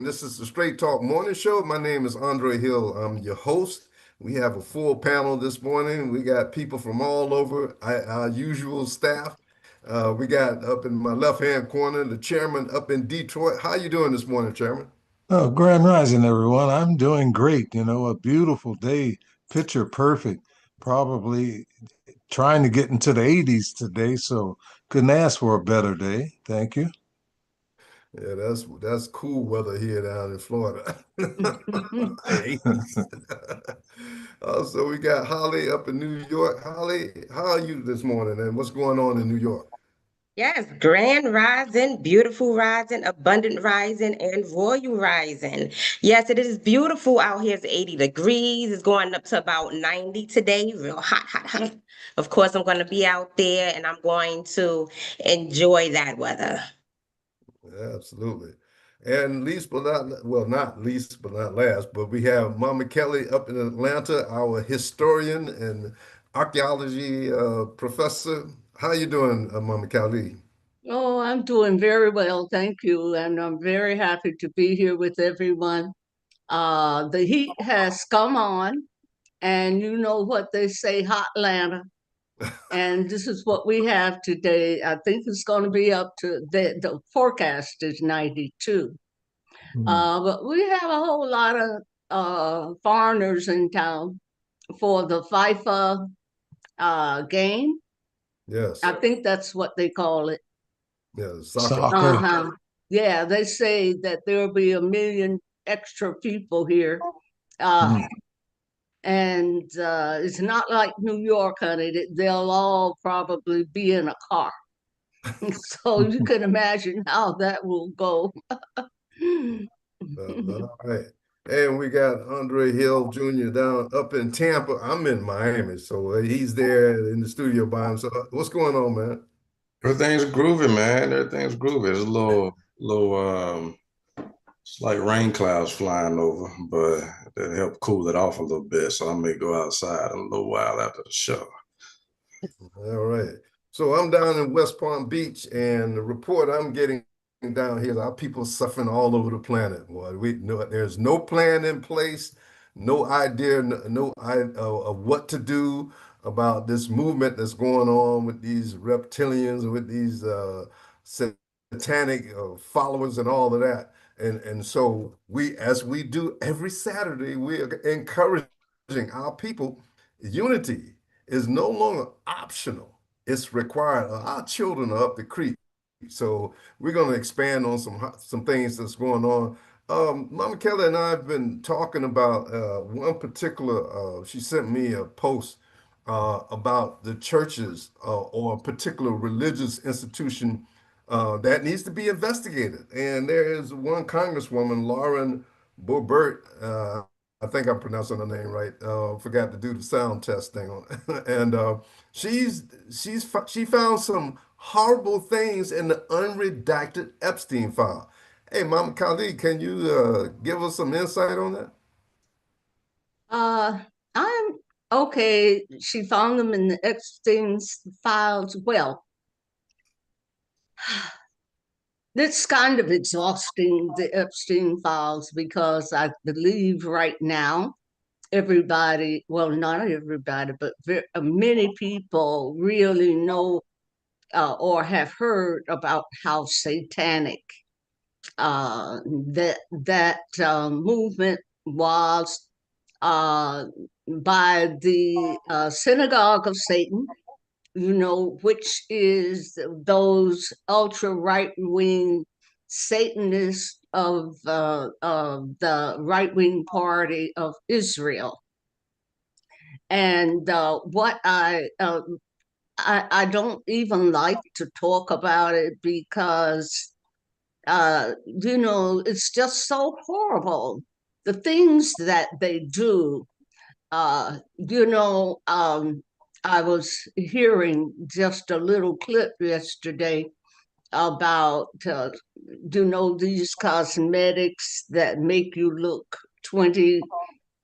This is the Straight Talk Morning Show. My name is Andre Hill. I'm your host. We have a full panel this morning. We got people from all over, our usual staff. We got up in my left-hand corner, the chairman up in Detroit. How you doing this morning, Chairman? Oh, Grand Rising, everyone. I'm doing great. A beautiful day, picture perfect. Probably trying to get into the 80s today, so couldn't ask for a better day. Thank you. Yeah, that's cool weather here down in Florida. 80s. Also, we got Holly up in New York. Holly, how are you this morning and what's going on in New York? Yes, grand rising, beautiful rising, abundant rising, and royal rising. Yes, it is beautiful out here. It's 80 degrees. It's going up to about 90 today. Real hot, hot, hot. Of course, I'm going to be out there and I'm going to enjoy that weather. Yeah, absolutely. And least but not, well, not least but not last, but we have Mama Kelly up in Atlanta, our historian and archaeology professor. How you doing, Mama Kelly? Oh, I'm doing very well, thank you. And I'm very happy to be here with everyone. The heat has come on, and you know what they say, hot Atlanta. And this is what we have today. I think it's going to be up to the forecast is 92. Hmm. But we have a whole lot of foreigners in town for the FIFA game. I Yes, think that's what they call it. yeah, soccer. Soccer. Uh-huh. Yeah, they say that there'll be a million extra people here. Uh, Hmm. and it's not like New York, honey. They'll all probably be in a car. So you can imagine how that will go. All right. And we got Andre Hill Jr. down up in Tampa. I'm in Miami, so he's there in the studio by himself. What's going on, man? Everything's groovy, man. Everything's groovy. There's a little, it's like rain clouds flying over, but that help cool it off a little bit. So I may go outside in a little while after the show. All right. So I'm down in West Palm Beach, and the report I'm getting down here is our people suffering all over the planet. Boy, we know there's no plan in place, no idea, no idea of what to do about this movement that's going on with these reptilians, with these satanic followers, and all of that. And so we, as we do every Saturday, we are encouraging our people unity is no longer optional. It's required. Our children are up the creek. So we're going to expand on some things that's going on. Mama Kelly and I have been talking about one particular. She sent me a post about the churches or a particular religious institution that needs to be investigated. And there is one Congresswoman, Lauren Boebert. I think I'm pronouncing her name right. Forgot to do the sound test thing on it. And she found some horrible things in the unredacted Epstein file. Hey, Mama Khalid, can you give us some insight on that? uh, I'm okay. She found them in the Epstein's files. Well, it's kind of exhausting, the Epstein files, because I believe right now everybody, well, not everybody, but many people really know or have heard about how satanic that movement was uh, by the Synagogue of Satan, which is those ultra right wing Satanists of the right wing party of Israel. And I don't even like to talk about it because it's just so horrible. The things that they do, uh, you know, um, I was hearing just a little clip yesterday about, these cosmetics that make you look 20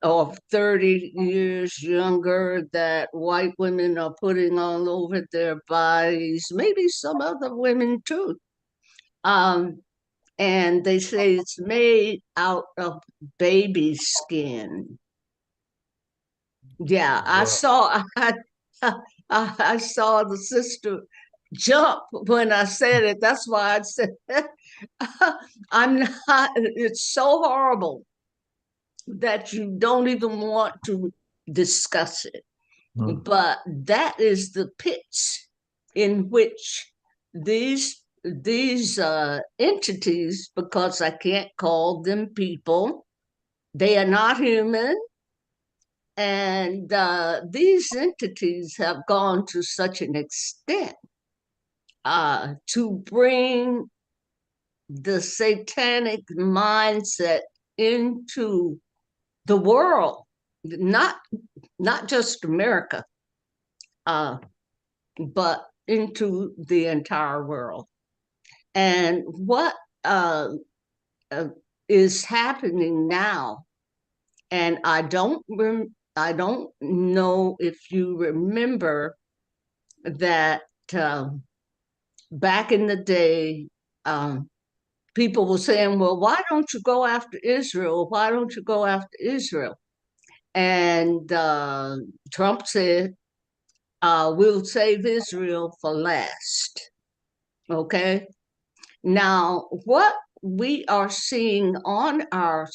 or 30 years younger that white women are putting all over their bodies, maybe some other women too. Um, and they say it's made out of baby skin. Yeah, I Wow. saw I saw the sister jump when I said it. That's why I said I'm not. It's so horrible that you don't even want to discuss it. Mm. But that is the pitch in which these entities, because I can't call them people, they are not human, and these entities have gone to such an extent to bring the satanic mindset into the world, not just America, uh, but into the entire world. And what uh, uh, is happening now, and I don't know if you remember that back in the day, um, people were saying, "Well, why don't you go after Israel? Why don't you go after Israel?" And Trump said, "We'll save Israel for last." Okay. Now, what we are seeing on our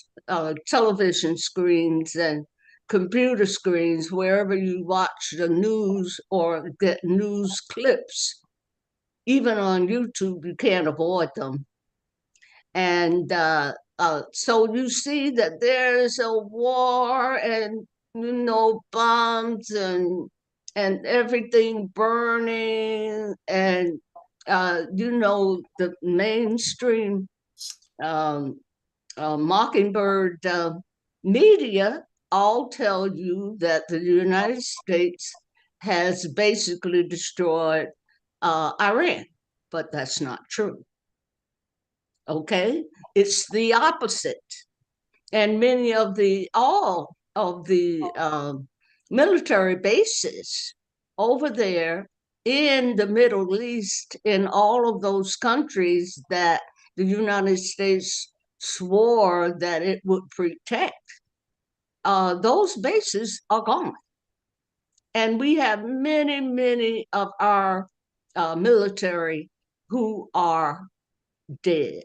television screens and computer screens, wherever you watch the news or get news clips, even on YouTube, you can't avoid them. And so you see that there's a war and, bombs and everything burning, and the mainstream um, Mockingbird media all tell you that the United States has basically destroyed Iran, but that's not true. Okay, it's the opposite, and all of the military bases over there in the Middle East, in all of those countries that the United States swore that it would protect, those bases are gone. And we have many, many of our military who are dead.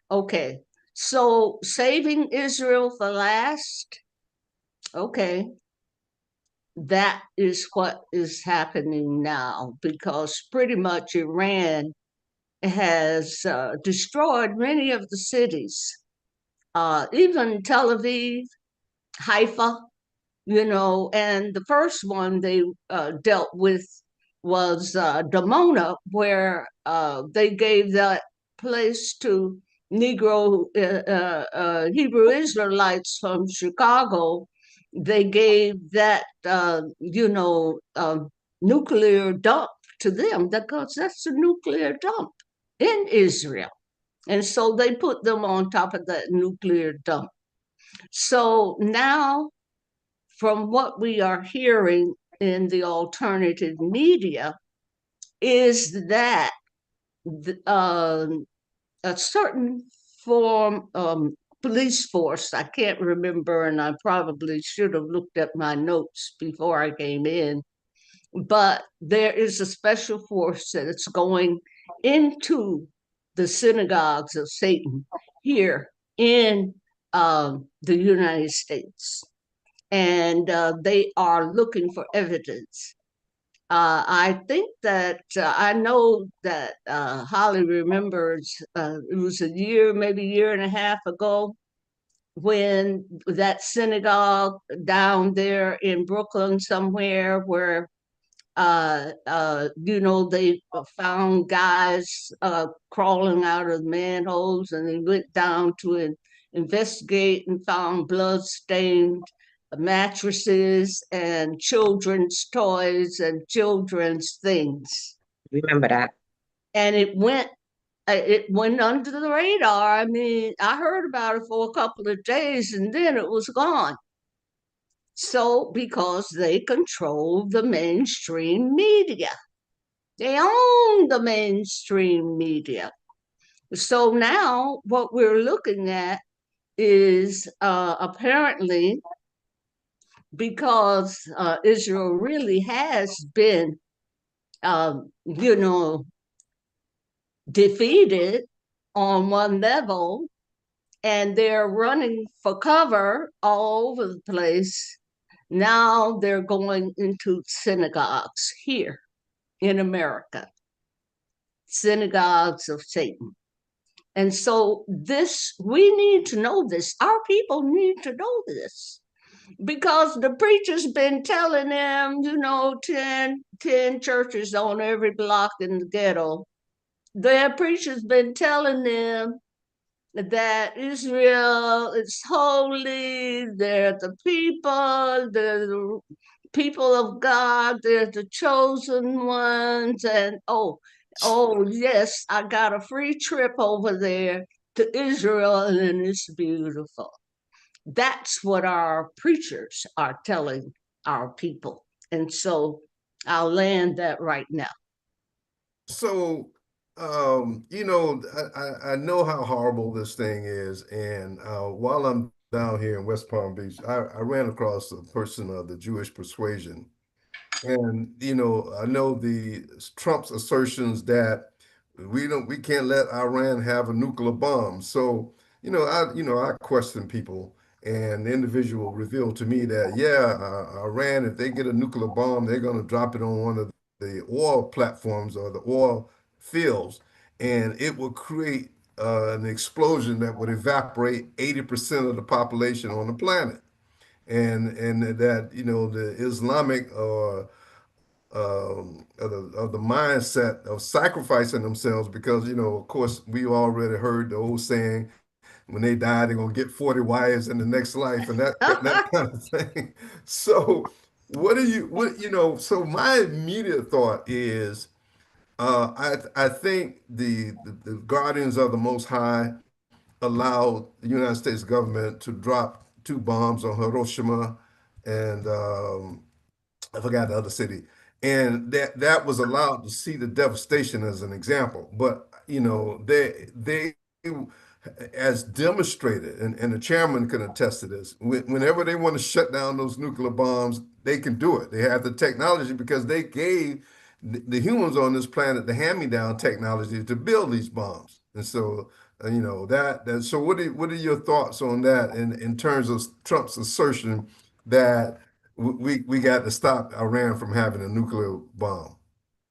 Okay, so saving Israel for last, okay, that is what is happening now, because pretty much Iran has destroyed many of the cities, even Tel Aviv, Haifa, and the first one they dealt with was Dimona, where they gave that place to Negro Hebrew Israelites from Chicago. They gave that nuclear dump to them, because that's a nuclear dump in Israel, and so they put them on top of that nuclear dump. So now, from what we are hearing in the alternative media, is that a certain form police force, I can't remember, and I probably should have looked at my notes before I came in, but there is a special force that is going into the synagogues of Satan here in the United States, and they are looking for evidence. I think that I know that Holly remembers it was a year, maybe year and a half ago, when that synagogue down there in Brooklyn somewhere, where they found guys crawling out of manholes, and they went down to investigate and found blood-stained mattresses and children's toys and children's things. Remember that. And it went under the radar. I mean, I heard about it for a couple of days, and then it was gone. So, because they control the mainstream media, they own the mainstream media. So now what we're looking at is apparently because Israel really has been, you know, defeated on one level, and they're running for cover all over the place. Now they're going into synagogues here in America, synagogues of Satan. And so we need to know this. Our people need to know this because the preacher's been telling them, 10 churches on every block in the ghetto. Their preacher's been telling them that Israel is holy, they're the people of God, they're the chosen ones, and oh yes, I got a free trip over there to Israel, and it's beautiful. That's what our preachers are telling our people. And so I'll land that right now. So, I know how horrible this thing is, and while I'm down here in West Palm Beach, I ran across a person of the Jewish persuasion, and I know the Trump's assertions that we can't let Iran have a nuclear bomb. So, I question people, and the individual revealed to me that yeah, Iran, if they get a nuclear bomb, they're going to drop it on one of the oil platforms or the oil fields, and it will create an explosion that would evaporate 80% of the population on the planet. And that the Islamic of the mindset of sacrificing themselves, because of course we already heard the old saying, when they die they're going to get 40 wives in the next life, and that kind of thing. So so my immediate thought is, I think the guardians of the Most High allowed the United States government to drop two bombs on Hiroshima and I forgot the other city, and that was allowed to see the devastation as an example. But they as demonstrated, and the chairman can attest to this. Whenever they want to shut down those nuclear bombs, they can do it. They have the technology because they gave the humans on this planet the hand-me-down technology to build these bombs. And so, that. So, what are your thoughts on that in terms of Trump's assertion that we got to stop Iran from having a nuclear bomb?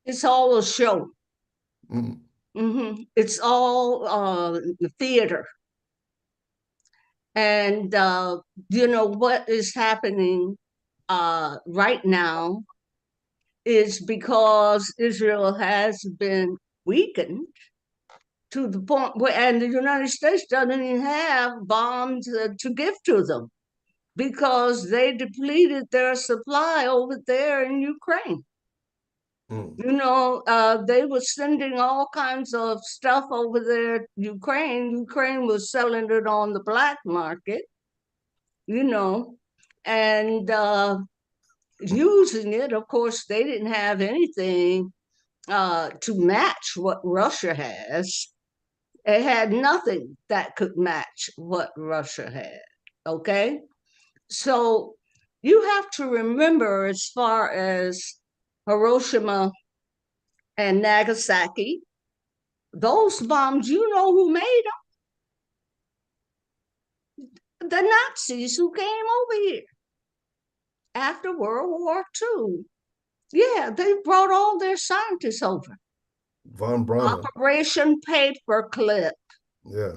It's all a show. Mm. It's all theater. And what is happening right now is because Israel has been weakened to the point where, and the United States doesn't even have bombs to give to them because they depleted their supply over there in Ukraine. Mm. They were sending all kinds of stuff over there to Ukraine. Ukraine was selling it on the black market, and using it. Of course, they didn't have anything to match what Russia has. It had nothing that could match what Russia had. Okay? So you have to remember, as far as Hiroshima and Nagasaki, those bombs, you know who made them? The Nazis who came over here after World War II. Yeah, they brought all their scientists over. Von Braun. Operation Paperclip. Yeah.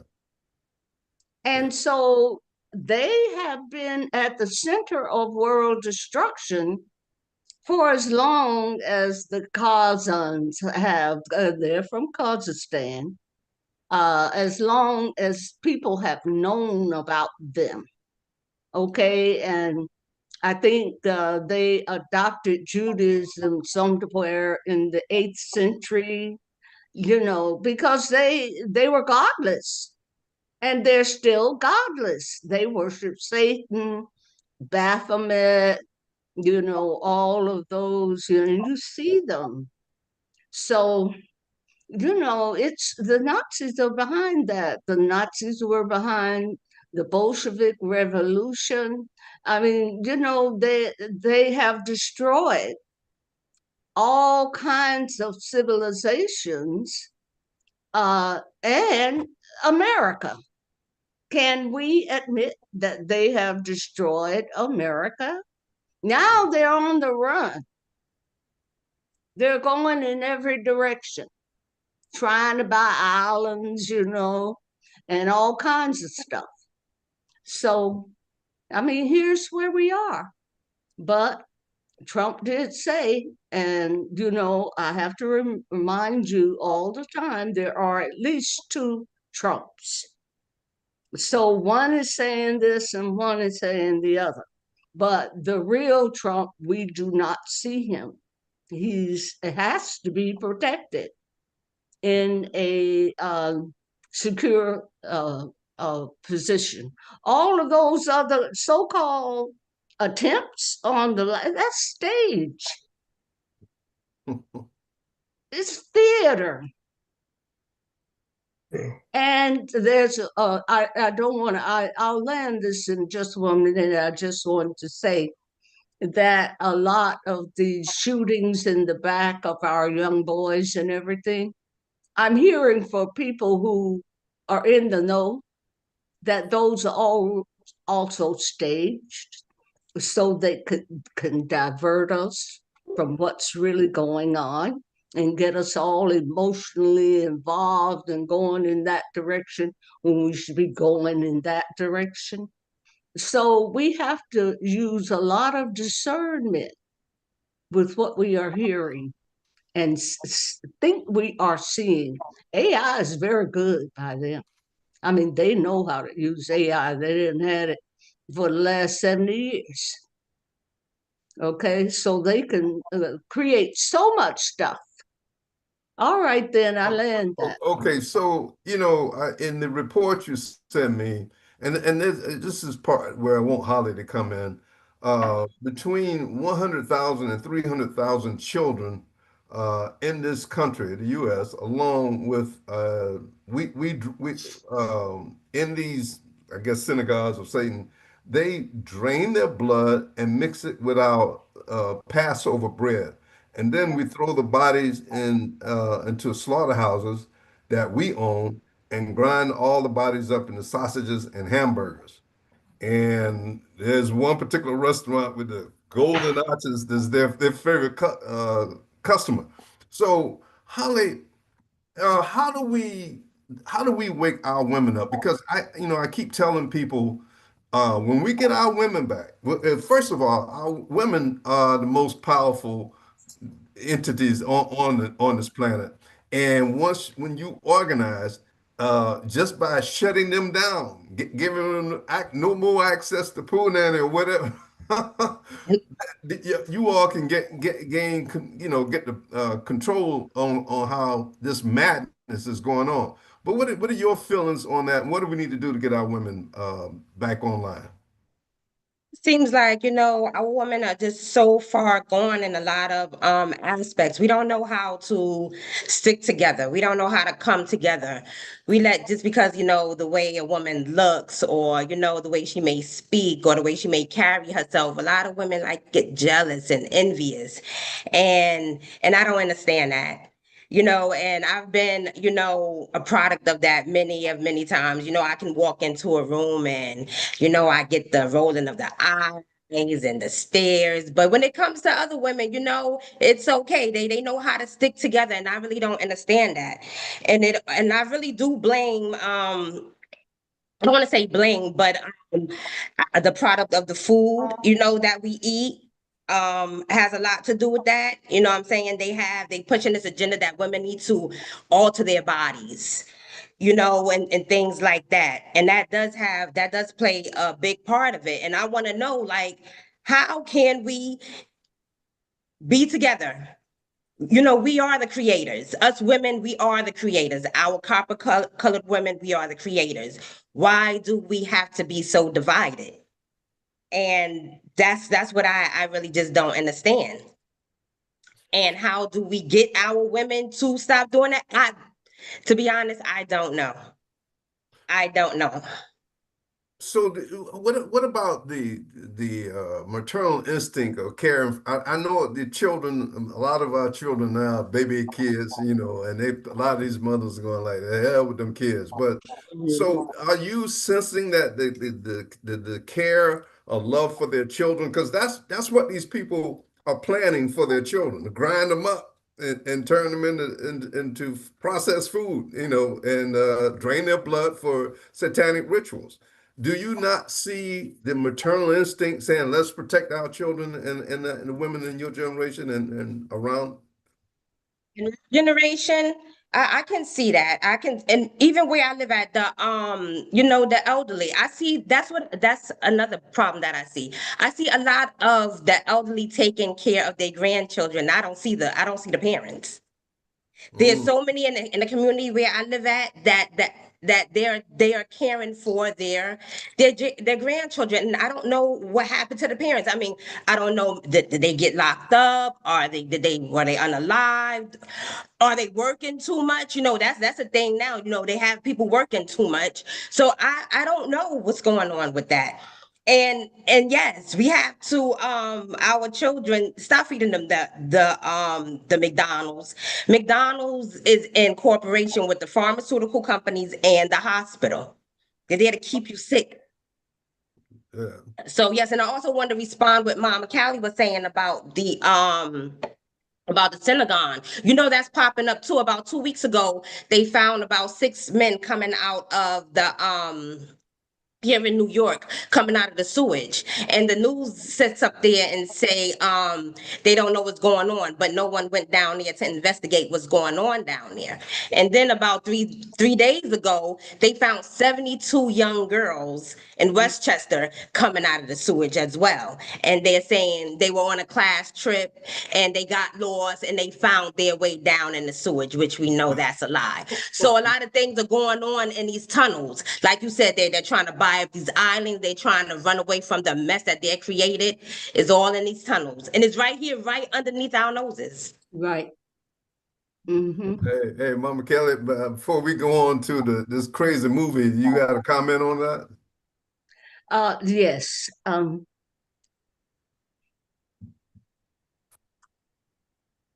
And so they have been at the center of world destruction for as long as the Kazakhs have. They're from Kazakhstan. As long as people have known about them. Okay, and I think they adopted Judaism somewhere in the 8th century, because they were godless, and they're still godless. They worship Satan, Baphomet, all of those, and you see them. So it's the Nazis are behind that. The Nazis were behind the Bolshevik Revolution. I mean, they have destroyed all kinds of civilizations, and America. Can we admit that they have destroyed America? Now they're on the run. They're going in every direction, trying to buy islands, and all kinds of stuff. So, I mean, here's where we are. But Trump did say, and I have to remind you all the time, there are at least two Trumps. So one is saying this and one is saying the other. But the real Trump, we do not see him. It has to be protected in a secure position. All of those other so-called attempts on that's stage. It's theater. And there's I don't want to I'll land this in just 1 minute. I just want to say that a lot of these shootings in the back of our young boys and everything, I'm hearing for people who are in the know that those are all also staged so they can divert us from what's really going on and get us all emotionally involved and going in that direction when we should be going in that direction. So we have to use a lot of discernment with what we are hearing and think we are seeing. AI is very good by them. I mean, they know how to use AI. They didn't have it for the last 70 years. Okay, so they can create so much stuff. All right, then I land that. Okay, so in the report you sent me, and this is part where I want Holly to come in. Between 100,000 and 300,000 children in this country, the U.S., along with we in these, I guess, synagogues of Satan, they drain their blood and mix it with our Passover bread. And then we throw the bodies into slaughterhouses that we own and grind all the bodies up into sausages and hamburgers. And there's one particular restaurant with the golden arches that's their favorite customer. So, Holly, how do we wake our women up? Because I keep telling people when we get our women back, first of all, our women are the most powerful entities on this planet. And when you organize, just by shutting them down, giving them no more access to pool nanny or whatever, you all can get the control on how this madness is going on. But what are your feelings on that? What do we need to do to get our women back online? Seems like, our women are just so far gone in a lot of aspects. We don't know how to stick together. We don't know how to come together. We let just because, the way a woman looks or, the way she may speak or the way she may carry herself, a lot of women like get jealous and envious. And I don't understand that. And I've been, a product of that many times. I can walk into a room and I get the rolling of the eyes and the stares. But when it comes to other women, it's okay. They know how to stick together, and I really don't understand that. And I really do blame I don't want to say blame, but the product of the food, that we eat has a lot to do with that. You know what I'm saying? They pushing this agenda that women need to alter their bodies, and things like that. And that does play a big part of it. And I want to know, like, how can we be together? We are the creators. Us women, we are the creators. Our colored women, we are the creators. Why do we have to be so divided? And that's what I really just don't understand. And how do we get our women to stop doing that? To be honest, I don't know. I don't know. So what about the maternal instinct of caring? I know the children, a lot of our children now, baby kids, and a lot of these mothers are going like, the hell with them kids. But Mhm. so are you sensing that the care or love for their children? Because that's what these people are planning for their children, to grind them up and turn them into processed food, and drain their blood for satanic rituals. Do you not see the maternal instinct saying, let's protect our children and the women in your generation and around? Generation, I can see that. I can, and even where I live at, the elderly, I see that's another problem that I see. I see a lot of the elderly taking care of their grandchildren. I don't see the parents. There's Mm. so many in the community where I live at that they are caring for their grandchildren, and I don't know what happened to the parents. I mean, I don't know, did they get locked up? Are they did they were they unalived? Are they working too much? That's a thing now. They have people working too much. So I don't know what's going on with that. And yes, we have to our children stop feeding them the McDonald's. McDonald's is in cooperation with the pharmaceutical companies and the hospital. They're there to keep you sick. Yeah. So yes, and I also wanted to respond what Mama Callie was saying about the synagogue. That's popping up too. About 2 weeks ago, they found about 6 men coming out of the here in New York, coming out of the sewage. And the news sits up there and say they don't know what's going on, but no one went down there to investigate what's going on down there. And then about three days ago, they found 72 young girls in Westchester coming out of the sewage as well. And they're saying they were on a class trip and they got lost and they found their way down in the sewage, which we know that's a lie. So a lot of things are going on in these tunnels. Like you said, they're trying to buy up these islands. They're trying to run away from the mess that they're created. It's all in these tunnels. And it's right here, right underneath our noses. Right. Hmm. Hey, Mama Kelly, before we go on to this crazy movie, you got a comment on that? Yes.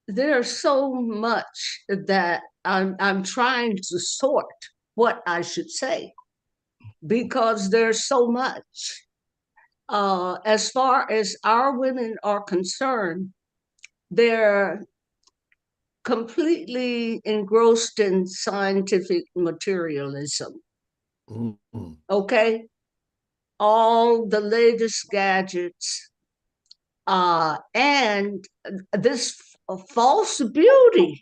There's so much that I'm trying to sort what I should say because there's so much. As far as our women are concerned, they're completely engrossed in scientific materialism. Mhm. Okay, all the latest gadgets, and this false beauty.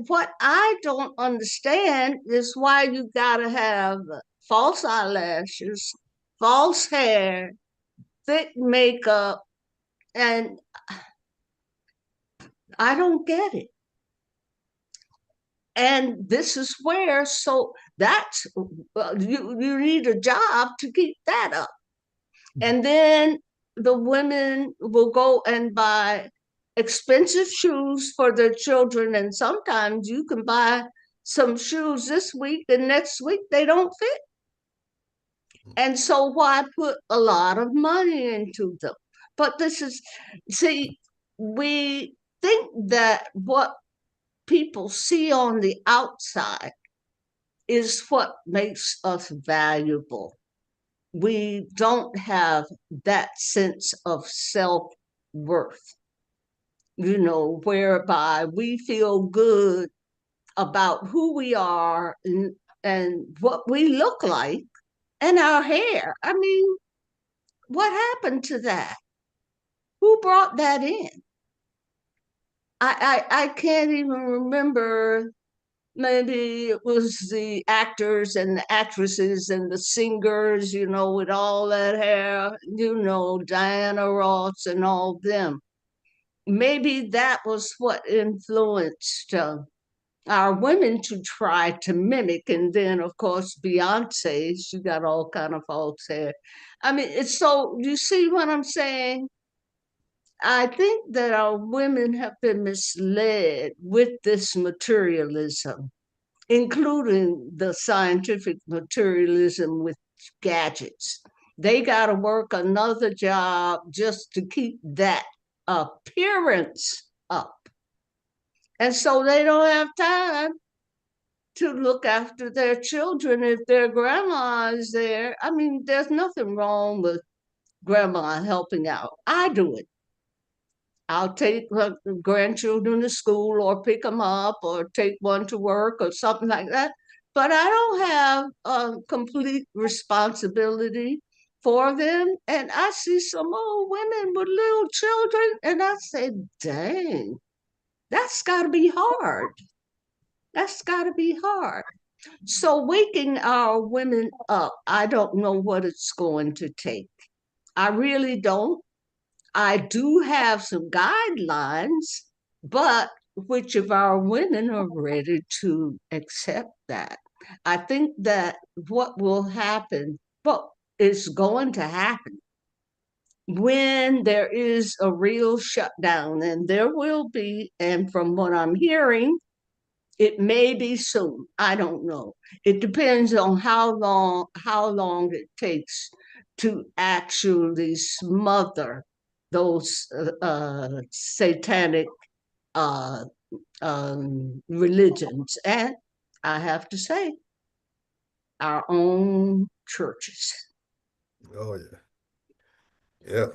What I don't understand is why you gotta have false eyelashes, false hair, thick makeup, and I don't get it. And this is where, so that's you need a job to keep that up. And then the women will go and buy expensive shoes for their children, and sometimes you can buy some shoes this week and next week they don't fit. And so why put a lot of money into them? But this is, see, we think that what people see on the outside is what makes us valuable. We don't have that sense of self-worth, whereby we feel good about who we are and what we look like and our hair. I mean, what happened to that? Who brought that in? I can't even remember. Maybe it was the actors and the actresses and the singers, with all that hair, Diana Ross and all them. Maybe that was what influenced our women to try to mimic. And then, of course, Beyonce, she got all kind of false hair. I mean, it's so, you see what I'm saying? I think that our women have been misled with this materialism, including the scientific materialism with gadgets. They got to work another job just to keep that appearance up. And so they don't have time to look after their children if their grandma is there. I mean, there's nothing wrong with grandma helping out. I do it. I'll take grandchildren to school or pick them up or take one to work or something like that. But I don't have a complete responsibility for them. And I see some old women with little children, and I say, dang, that's got to be hard. That's got to be hard. So waking our women up, I don't know what it's going to take. I really don't. I do have some guidelines, but which of our women are ready to accept that? I think that what will happen, what is going to happen when there is a real shutdown, and there will be, and from what I'm hearing, it may be soon. I don't know. It depends on how long it takes to actually smother those satanic uh, religions, and I have to say, our own churches. Oh yeah. Yeah,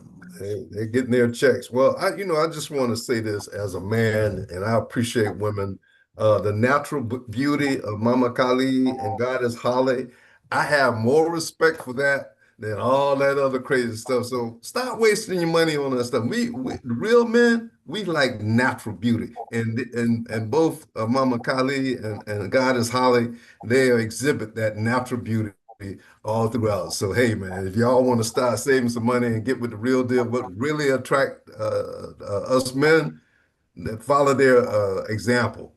they're getting their checks. Well, I just want to say this as a man, and I appreciate women. The natural beauty of Mama Kali and Goddess Holly, I have more respect for that than all that other crazy stuff. So stop wasting your money on that stuff. We real men, we like natural beauty, and both Mama Kali and Goddess Holly, they exhibit that natural beauty all throughout. So hey, man, if y'all want to start saving some money and get with the real deal, what really attract us men, that follow their example.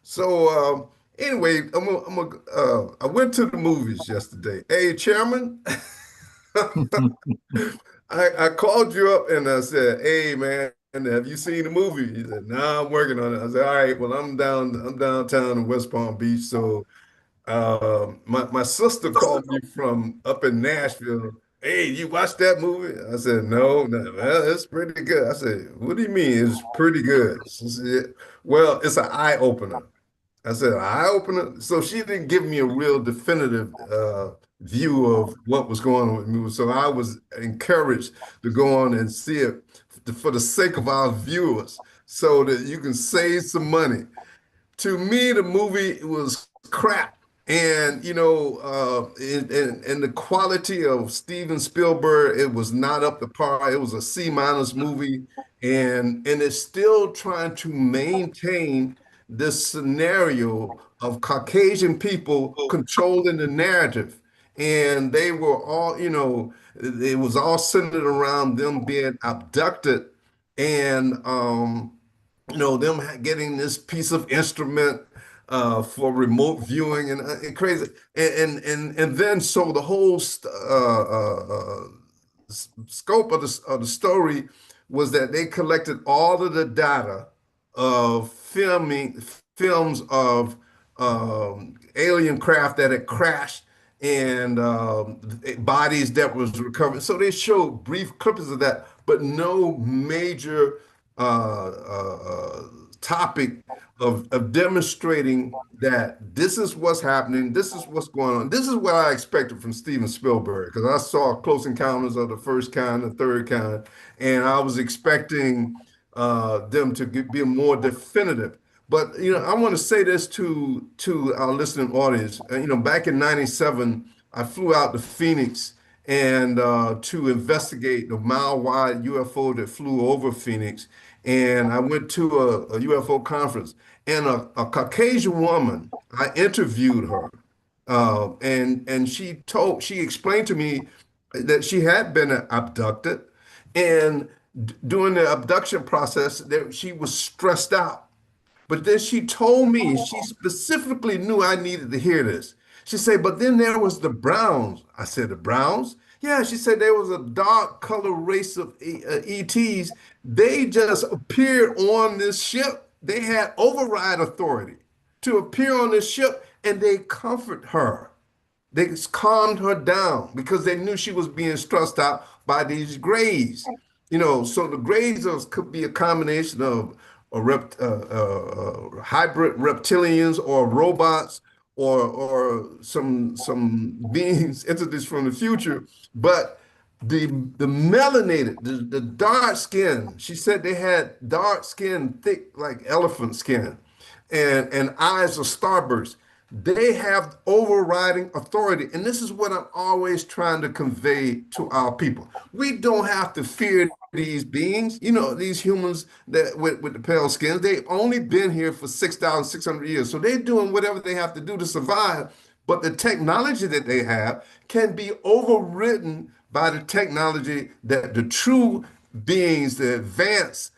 So anyway, I went to the movies yesterday. Hey, Chairman, I called you up and I said, hey, man, have you seen the movie? He said, no, I'm working on it. I said, all right, well, I'm downtown in West Palm Beach, so my sister called me from up in Nashville. Hey, you watched that movie? I said, no, no, well, it's pretty good. I said, what do you mean it's pretty good? She said, well, it's an eye opener. I said, eye opener. So she didn't give me a real definitive view of what was going on with me. So I was encouraged to go on and see it for the sake of our viewers, so that you can save some money. To me, the movie was crap. And and the quality of Steven Spielberg, it was not up to par. It was a C- movie, and it's still trying to maintain this scenario of Caucasian people controlling the narrative. And they were all, it was all centered around them being abducted, and them getting this piece of instrument for remote viewing and crazy, and then so the whole scope of the story was that they collected all of the data of films of alien craft that had crashed, and bodies that was recovered. So they showed brief clips of that, but no major topic of demonstrating that this is what's happening, this is what's going on. This is what I expected from Steven Spielberg, because I saw Close Encounters of the First Kind, the Third Kind, and I was expecting them to be more definitive. But I want to say this to our listening audience. Back in '97, I flew out to Phoenix and to investigate the mile-wide UFO that flew over Phoenix. And I went to a UFO conference, and a Caucasian woman, I interviewed her, and she explained to me that she had been abducted, and during the abduction process, that she was stressed out. But then she told me, she specifically knew I needed to hear this. She said, but then there was the Browns. I said, the Browns? Yeah, she said there was a dark color race of ETs. They just appeared on this ship. They had override authority to appear on this ship, and they comfort her. They calmed her down because they knew she was being stressed out by these grays. So the grays could be a combination of hybrid reptilians or robots or some beings, entities from the future. But the melanated, the dark skin, she said they had dark skin, thick like elephant skin, and eyes of starburst. They have overriding authority. And this is what I'm always trying to convey to our people. We don't have to fear these beings, these humans that with the pale skins. They've only been here for 6,600 years. So they're doing whatever they have to do to survive. But the technology that they have can be overridden by the technology that the true beings, the advanced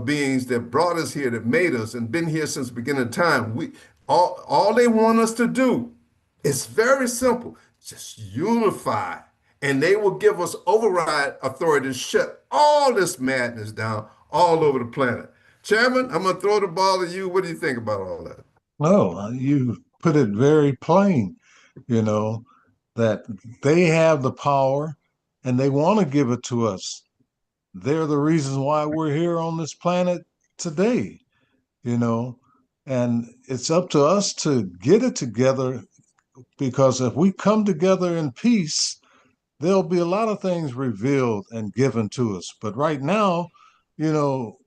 beings that brought us here, that made us, and been here since the beginning of time. All they want us to do is very simple: just unify, and they will give us override authority to shut all this madness down all over the planet. Chairman, I'm gonna throw the ball to you. What do you think about all that? No, you put it very plain, you know, that they have the power and they want to give it to us. They're the reasons why we're here on this planet today, you know, and it's up to us to get it together, because if we come together in peace, there'll be a lot of things revealed and given to us. But right now, you know,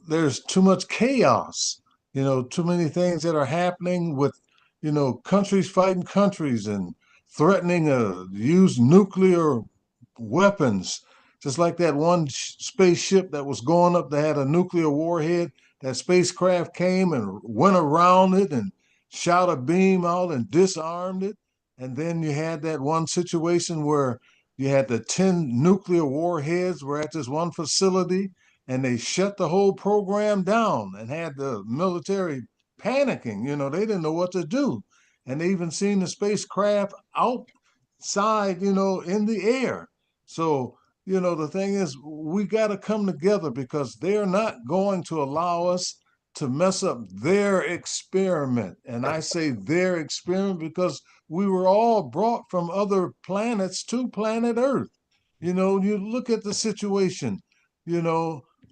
there's too much chaos, too many things that are happening with, countries fighting countries and threatening to use nuclear weapons. Just like that one spaceship that was going up that had a nuclear warhead, that spacecraft came and went around it and shot a beam out and disarmed it. And then you had that one situation where you had the 10 nuclear warheads were at this one facility, and they shut the whole program down and had the military panicking. They didn't know what to do. And they even seen the spacecraft outside, in the air. So, the thing is, we got to come together because they're not going to allow us to mess up their experiment. And I say their experiment because we were all brought from other planets to planet Earth. You look at the situation,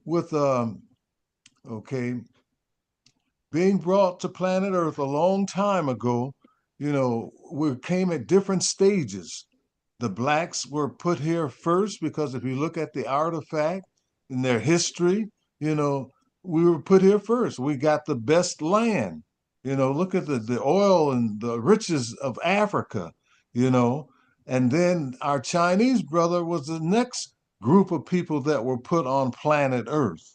with okay, being brought to planet Earth a long time ago. We came at different stages. The blacks were put here first because if you look at the artifact in their history, you know, we were put here first. We got the best land. Look at the oil and the riches of Africa, you know. And then our Chinese brother was the next group of people that were put on planet Earth.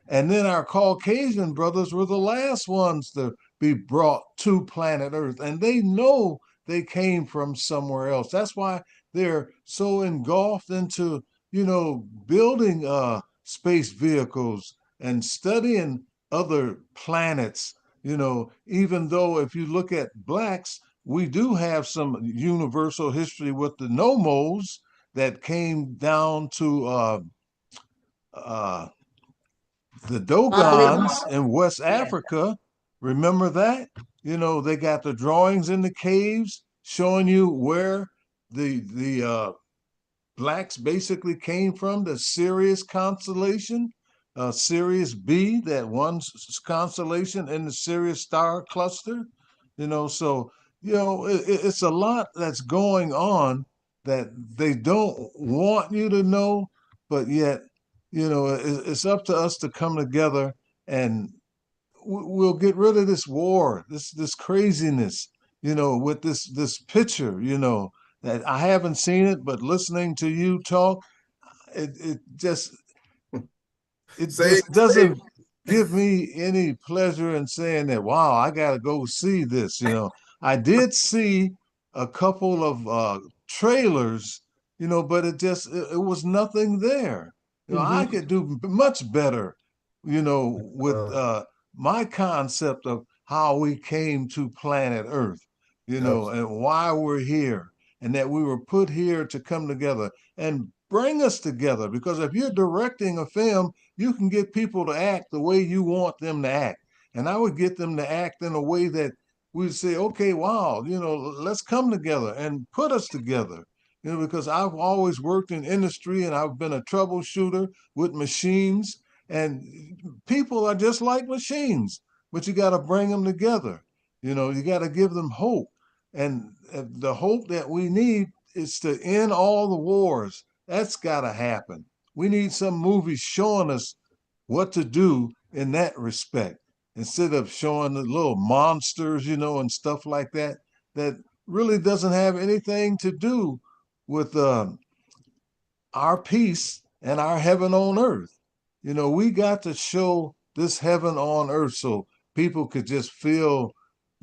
And then our Caucasian brothers were the last ones to be brought to planet Earth. And they know they came from somewhere else. That's why they're so engulfed into, building space vehicles and studying other planets. Even though if you look at blacks, we do have some universal history with the Nomos that came down to uh, the Dogons in West Africa. Remember that? They got the drawings in the caves showing you where the blacks basically came from, the Sirius constellation, Sirius B, that one constellation in the Sirius star cluster. So it's a lot that's going on that they don't want you to know, but yet it's up to us to come together, and we'll get rid of this war, this craziness, with this picture, that I haven't seen it, but listening to you talk, it just doesn't give me any pleasure in saying that, wow, I got to go see this. I did see a couple of trailers, but it was nothing there. I could do much better, with my concept of how we came to planet Earth, and why we're here. and that we were put here to come together and bring us together. Because if you're directing a film, you can get people to act the way you want them to act. And I would get them to act in a way that we'd say, okay, wow, let's come together and put us together. Because I've always worked in industry and I've been a troubleshooter with machines, and people are just like machines, but you got to bring them together. You got to give them hope. And the hope that we need is to end all the wars. That's got to happen. We need some movies showing us what to do in that respect, instead of showing the little monsters, and stuff like that, that really doesn't have anything to do with our peace and our heaven on earth. We got to show this heaven on earth so people could just feel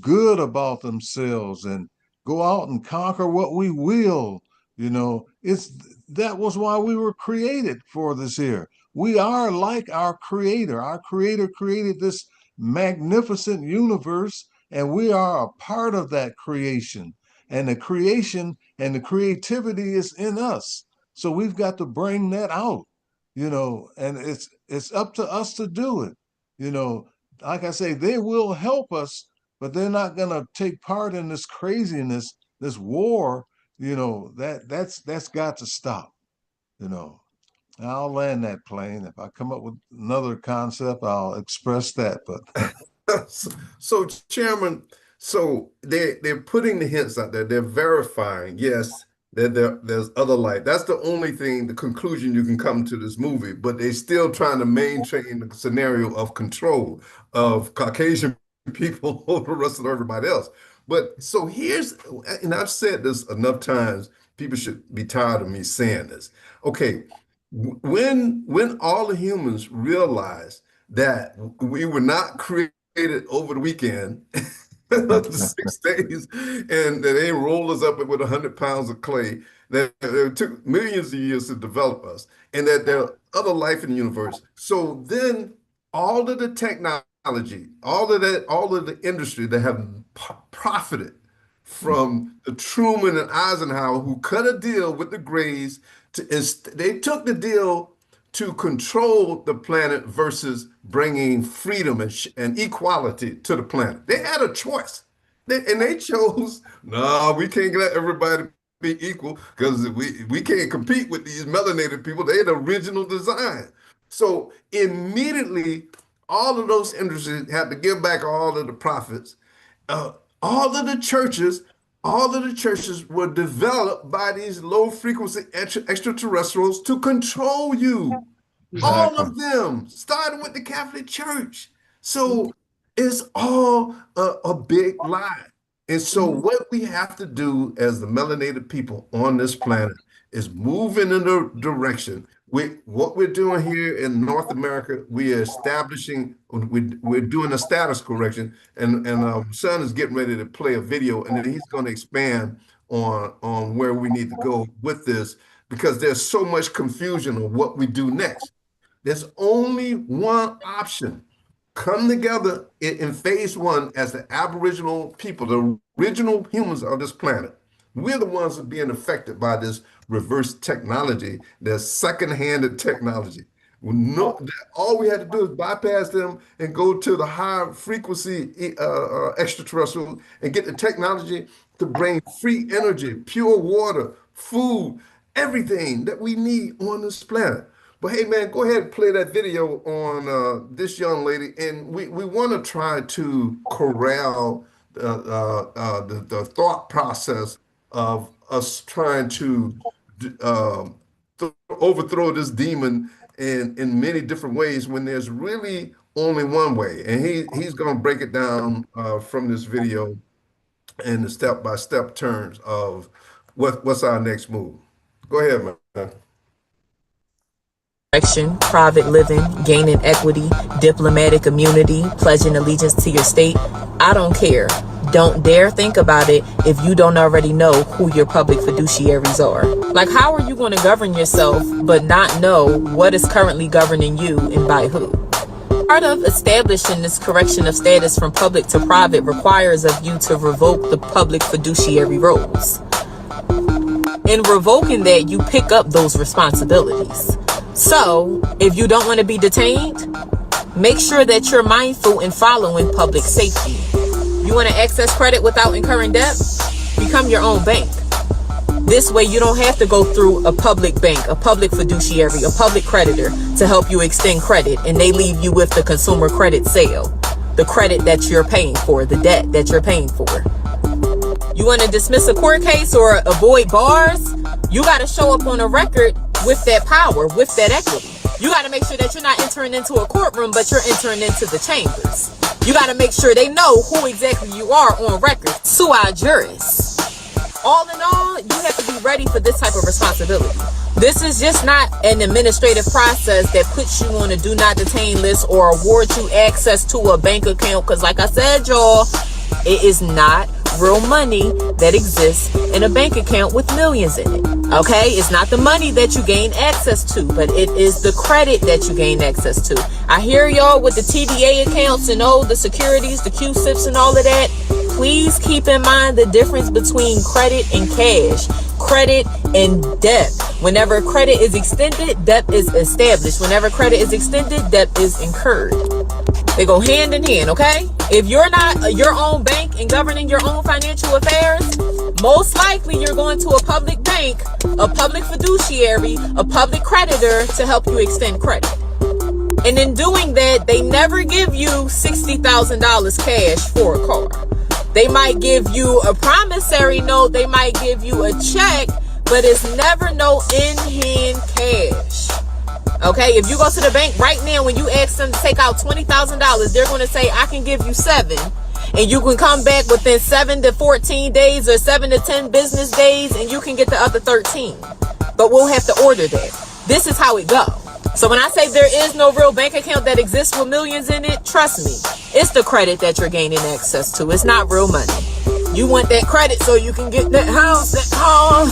good about themselves and go out and conquer what we will. That was why we were created for this here. We are like our creator. Our creator created this magnificent universe, and we are a part of that creation. And the creation and the creativity is in us. So we've got to bring that out, and it's up to us to do it. Like I say, they will help us, but they're not going to take part in this craziness, this war. That's got to stop. I'll land that plane. If I come up with another concept, I'll express that. But so Chairman, so they're putting the hints out there. They're verifying, yes, that there's other life. That's the only thing, the conclusion you can come to this movie. But they're still trying to maintain the scenario of control of Caucasian people over the rest of everybody else. But so and I've said this enough times, people should be tired of me saying this. Okay, when all the humans realized that we were not created over the weekend, the 6 days, and that they rolled us up with 100 pounds of clay, that it took millions of years to develop us, and that there are other life in the universe. So then all of the technology, all of the industry that have profited from the Truman and Eisenhower, who cut a deal with the Greys, they took the deal to control the planet versus bringing freedom and equality to the planet. They had a choice. They chose, no, we can't let everybody be equal because we can't compete with these melanated people. They're the original design. So immediately, all of those industries had to give back all of the profits. All of the churches were developed by these low frequency extraterrestrials to control you. Exactly. All of them, starting with the Catholic Church. So it's all a big lie. And so what we have to do as the melanated people on this planet is move in a direction. What we're doing here in North America, we are establishing, we're doing a status correction, and our son is getting ready to play a video, and then he's going to expand on where we need to go with this, because there's so much confusion on what we do next. There's only one option. Come together in phase one as the Aboriginal people, the original humans of this planet. We're the ones that are being affected by this reverse technology, this second-handed technology. All we had to do is bypass them and go to the high frequency extraterrestrial and get the technology to bring free energy, pure water, food, everything that we need on this planet. But hey, man, go ahead and play that video on this young lady. And we want to try to corral the thought process of us trying to overthrow this demon in many different ways when there's really only one way. And he's going to break it down from this video in the step-by-step terms of what's our next move. Go ahead, man. Private living, gaining equity, diplomatic immunity, pledging allegiance to your state. I don't care. Don't dare think about it if you don't already know who your public fiduciaries are. Like, how are you going to govern yourself but not know what is currently governing you and by who? Part of establishing this correction of status from public to private requires of you to revoke the public fiduciary roles. In revoking that, you pick up those responsibilities. So if you don't want to be detained, make sure that you're mindful in following public safety. You want to access credit without incurring debt? Become your own bank. This way you don't have to go through a public bank, a public fiduciary, a public creditor to help you extend credit, and they leave you with the consumer credit sale, the credit that you're paying for, the debt that you're paying for. You want to dismiss a court case or avoid bars? You got to show up on a record with that power, with that equity. You got to make sure that you're not entering into a courtroom, but you're entering into the chambers. You got to make sure they know who exactly you are on record. Sui juris. All in all, you have to be ready for this type of responsibility. This is just not an administrative process that puts you on a do not detain list or award you access to a bank account. Because like I said, y'all, it is not real money that exists in a bank account with millions in it. Okay, it's not the money that you gain access to, but it is the credit that you gain access to. I hear y'all with the TDA accounts and all the securities, the QSIPs and all of that. Please keep in mind the difference between credit and cash, credit and debt. Whenever credit is extended, debt is established. Whenever credit is extended, debt is incurred. They go hand in hand, okay? If you're not your own bank and governing your own financial affairs, most likely you're going to a public bank, a public fiduciary, a public creditor to help you extend credit. And in doing that, they never give you $60,000 cash for a car. They might give you a promissory note, they might give you a check, but it's never no in-hand cash. Okay, if you go to the bank right now, when you ask them to take out $20,000, they're going to say, I can give you 7. And you can come back within 7 to 14 days or 7 to 10 business days, and you can get the other 13. But we'll have to order that. This is how it goes. So when I say there is no real bank account that exists with millions in it, trust me, it's the credit that you're gaining access to. It's not real money. You want that credit so you can get that house, that car,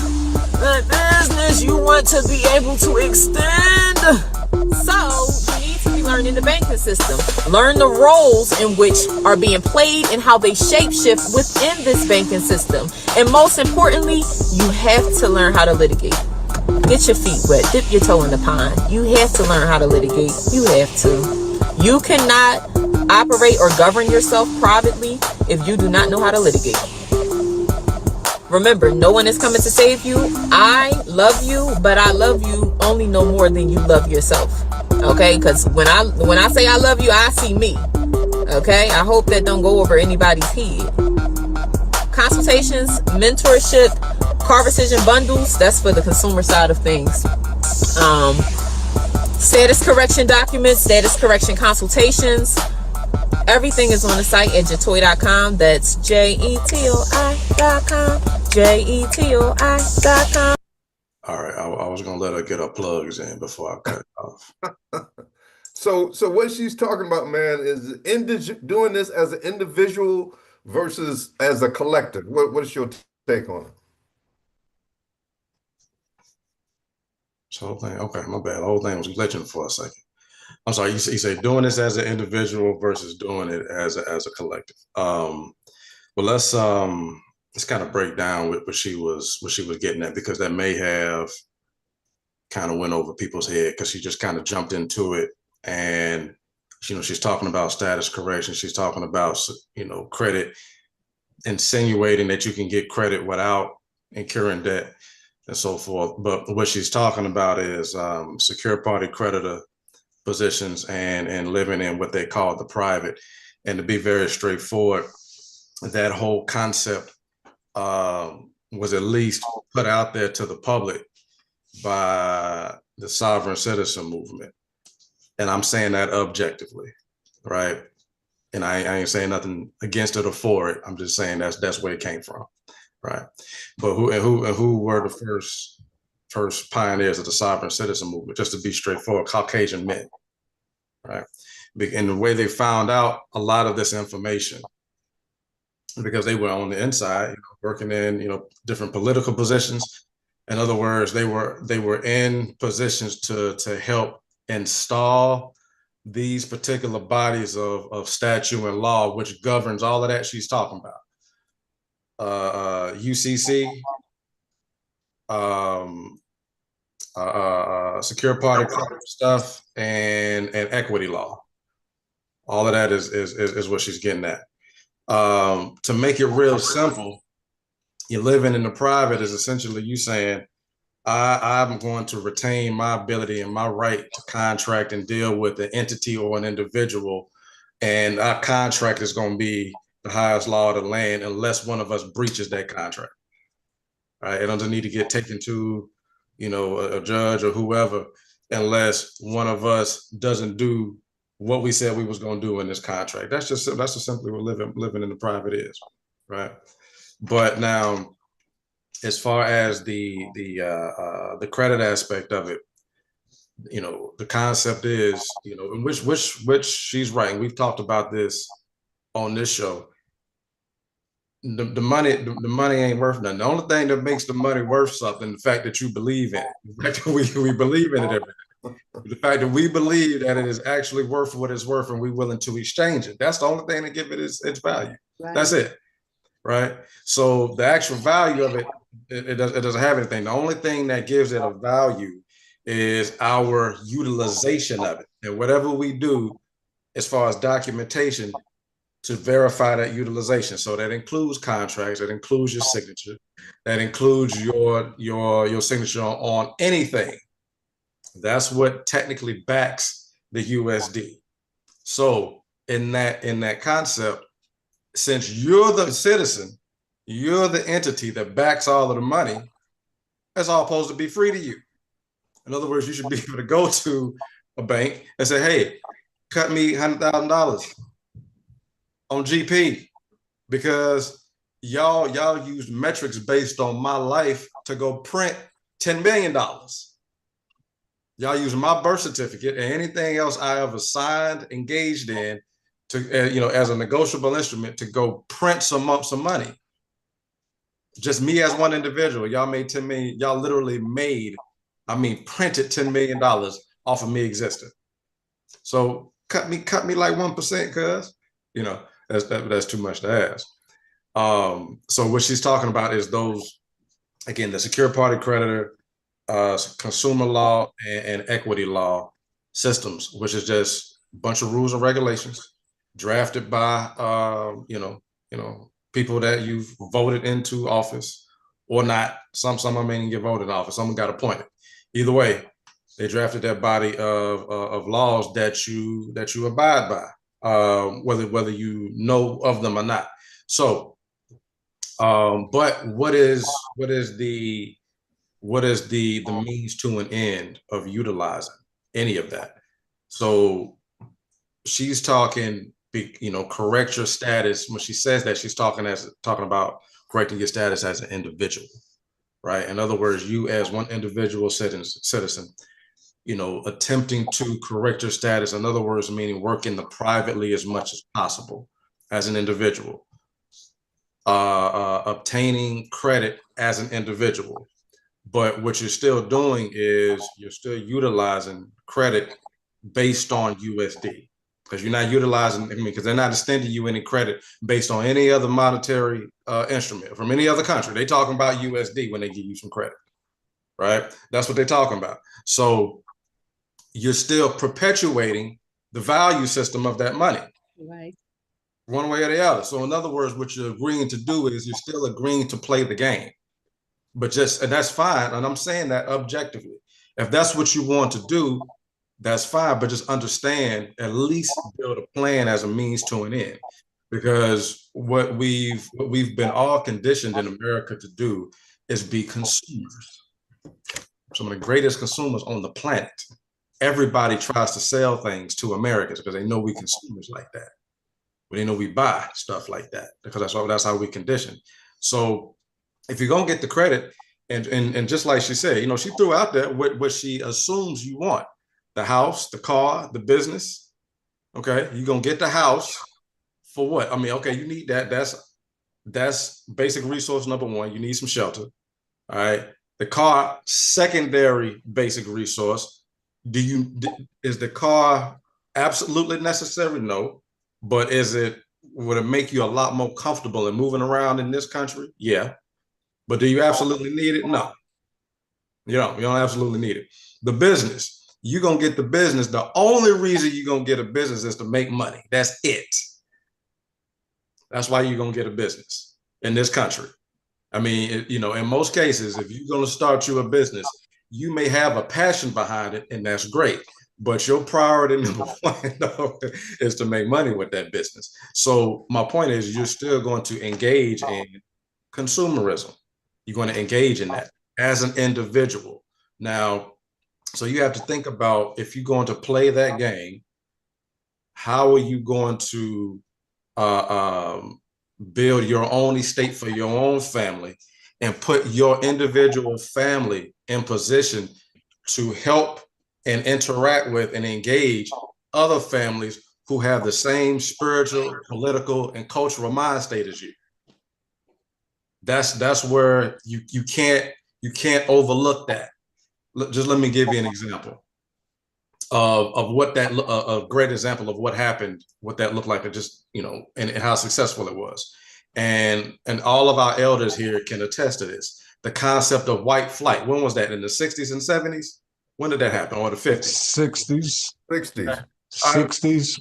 that business you want to be able to extend. So you need to be learning the banking system. Learn the roles in which are being played and how they shapeshift within this banking system. And most importantly, you have to learn how to litigate. Get your feet wet, dip your toe in the pond. You have to learn how to litigate. You have to. You cannot operate or govern yourself privately if you do not know how to litigate. Remember, no one is coming to save you. I love you, but I love you only no more than you love yourself. Okay? Because when I say I love you, I see me. Okay? I hope that don't go over anybody's head. Consultations, mentorship, car rescission bundles, that's for the consumer side of things. Status correction documents, status correction consultations. Everything is on the site at jetoi.com. That's JETOI.com. JETOI.com. All right, I was gonna let her get her plugs in before I cut it off. So what she's talking about, man, is doing this as an individual versus as a collective. What is your take on it? This whole thing, okay, my bad. The whole thing was glitching for a second. I'm sorry. You say doing this as an individual versus doing it as a collective. Well, let's kind of break down what she was getting at, because that may have kind of went over people's head because she just kind of jumped into it, and she's talking about status correction. She's talking about credit, insinuating that you can get credit without incurring debt and so forth. But what she's talking about is secure party creditor positions and living in what they call the private. And to be very straightforward, that whole concept was at least put out there to the public by the sovereign citizen movement. And I'm saying that objectively, right? And I ain't saying nothing against it or for it. I'm just saying that's where it came from, right? But who were the first pioneers of the sovereign citizen movement? Just to be straightforward, Caucasian men, right? And the way they found out a lot of this information, because they were on the inside, working in different political positions. In other words, they were in positions to help install these particular bodies of statute and law, which governs all of that she's talking about. UCC, um, secure party credit stuff, and equity law. All of that is what she's getting at. To make it real simple, you're living in the private is essentially you saying, I'm going to retain my ability and my right to contract and deal with an entity or an individual, and our contract is going to be the highest law of the land unless one of us breaches that contract. Right? It doesn't need to get taken to, a judge or whoever unless one of us doesn't do what we said we was going to do in this contract. That's just simply what living in the private is, right? But now, as far as the credit aspect of it, the concept is, in which she's right. And we've talked about this on this show. The money ain't worth nothing. The only thing that makes the money worth something, the fact that you believe in it, the fact that we believe in it every day. The fact that we believe that it is actually worth what it's worth and we're willing to exchange it. That's the only thing that give it its value. Right. That's it. Right. So the actual value of it, it doesn't have anything. The only thing that gives it a value is our utilization of it. And whatever we do as far as documentation to verify that utilization. So that includes contracts, that includes your signature, that includes your signature on anything. That's what technically backs the USD. So in that concept, since you're the citizen, you're the entity that backs all of the money, that's all supposed to be free to you. In other words, you should be able to go to a bank and say, hey, cut me $100,000 on GP because y'all used metrics based on my life to go print $10 million. Y'all using my birth certificate and anything else I ever signed, engaged in to, as a negotiable instrument to go print some money. Just me as one individual, y'all made 10 million. Y'all literally printed $10 million off of me existing. So cut me like 1%, cuz, that's too much to ask. So what she's talking about is those, again, the secure party creditor, consumer law and equity law systems, which is just a bunch of rules and regulations drafted by people that you've voted into office or not. Some may even get voted in office. Someone got appointed. Either way, they drafted that body of laws that you abide by, whether you know of them or not. So, but what is the means to an end of utilizing any of that? So she's talking, correct your status. When she says that, she's talking about correcting your status as an individual, right? In other words, you as one individual citizen, attempting to correct your status. In other words, meaning working the privately as much as possible as an individual, obtaining credit as an individual. But what you're still doing is you're still utilizing credit based on USD, because you're not utilizing, because they're not extending you any credit based on any other monetary instrument from any other country. They're talking about USD when they give you some credit, right? That's what they're talking about. So you're still perpetuating the value system of that money, right? One way or the other. So in other words, what you're agreeing to do is you're still agreeing to play the game. But and that's fine. And I'm saying that objectively. If that's what you want to do, that's fine. But just understand, at least build a plan as a means to an end. Because what we've been all conditioned in America to do is be consumers. Some of the greatest consumers on the planet. Everybody tries to sell things to Americans because they know we consumers like that. But they know we buy stuff like that because that's how we condition. So if you're gonna get the credit, and just like she said, she threw out there what she assumes you want: the house, the car, the business. Okay, you're gonna get the house for what? Okay, you need that. That's basic resource number one. You need some shelter. All right. The car, secondary basic resource. Is the car absolutely necessary? No. But would it make you a lot more comfortable in moving around in this country? Yeah. But do you absolutely need it? No. You don't absolutely need it. The business, you're going to get the business. The only reason you're going to get a business is to make money. That's it. That's why you're going to get a business in this country. I mean, in most cases, if you're going to start you a business, you may have a passion behind it, and that's great. But your priority number one is to make money with that business. So my point is, you're still going to engage in consumerism. You're going to engage in that as an individual. Now, so you have to think about, if you're going to play that game, how are you going to build your own estate for your own family and put your individual family in position to help and interact with and engage other families who have the same spiritual, political, and cultural mind state as you. That's where you can't overlook that. Just let me give you an example of what that a great example of what happened, what that looked like, and how successful it was. And all of our elders here can attest to this. The concept of white flight. When was that? In the 60s and 70s? When did that happen? Or the 50s? 60s. 60s. 60s.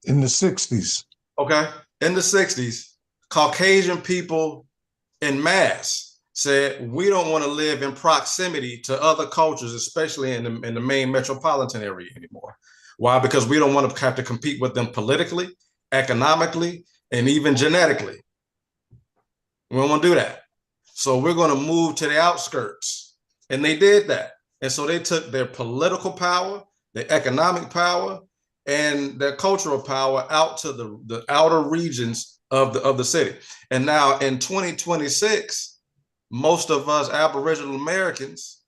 In the 60s. Okay. In the 60s, Caucasian people en masse said, we don't want to live in proximity to other cultures, especially in the main metropolitan area anymore. Why? Because we don't want to have to compete with them politically, economically, and even genetically. We don't want to do that. So we're going to move to the outskirts. And they did that. And so they took their political power, their economic power, and their cultural power out to the outer regions of the city. And now in 2026, most of us Aboriginal Americans,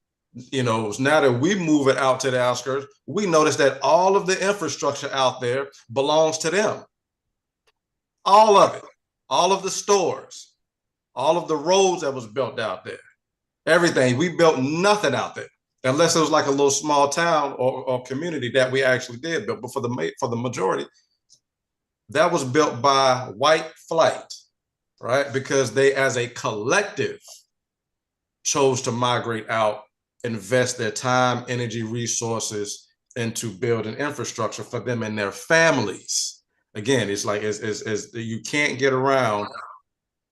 now that we move it out to the outskirts, we notice that all of the infrastructure out there belongs to them. All of it, all of the stores, all of the roads that was built out there, everything. We built nothing out there, unless it was like a little small town or community that we actually did build. But for the majority, that was built by white flight, right? Because they, as a collective, chose to migrate out, invest their time, energy, resources into building infrastructure for them and their families. Again, it's like you can't get around.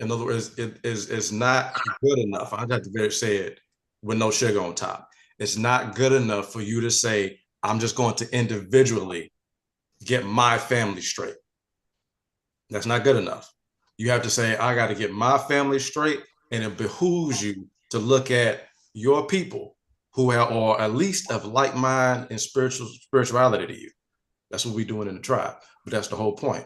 In other words, it's not good enough. I have to say it with no sugar on top. It's not good enough for you to say, I'm just going to individually get my family straight. That's not good enough. You have to say, I got to get my family straight, and it behooves you to look at your people who have, or at least of like mind and spirituality to you. That's what we're doing in the tribe. But that's the whole point.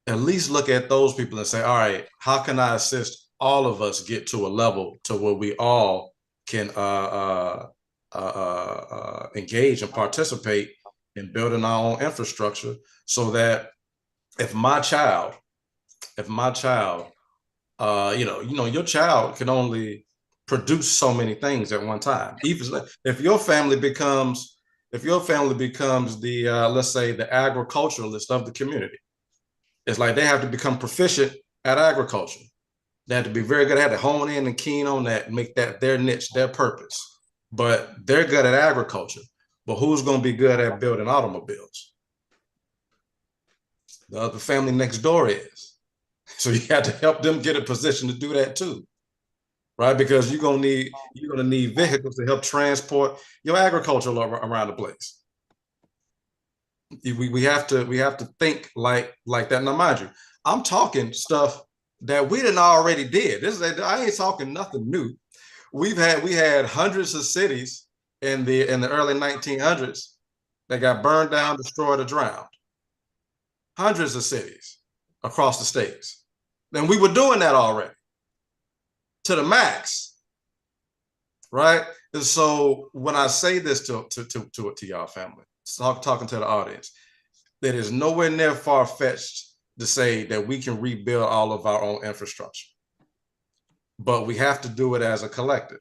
At least look at those people and say, all right, how can I assist all of us get to a level to where we all can engage and participate in building our own infrastructure, so that if my child, your child can only produce so many things at one time. Even if your family becomes the let's say the agriculturalist of the community, it's like they have to become proficient at agriculture. They have to be very good at it, hone in and keen on that, and make that their niche, their purpose. But they're good at agriculture. But who's going to be good at building automobiles? The other family next door is. So you have to help them get a position to do that too, right? Because you're gonna need vehicles to help transport your agriculture around the place. We have to think like that. Now, mind you, I'm talking stuff that we didn't already did. I ain't talking nothing new. We had hundreds of cities in the early 1900s that got burned down, destroyed, or drowned. Hundreds of cities across the states. And we were doing that already to the max, right? And so when I say this to y'all family, talking to the audience, that is nowhere near far-fetched to say that we can rebuild all of our own infrastructure. But we have to do it as a collective.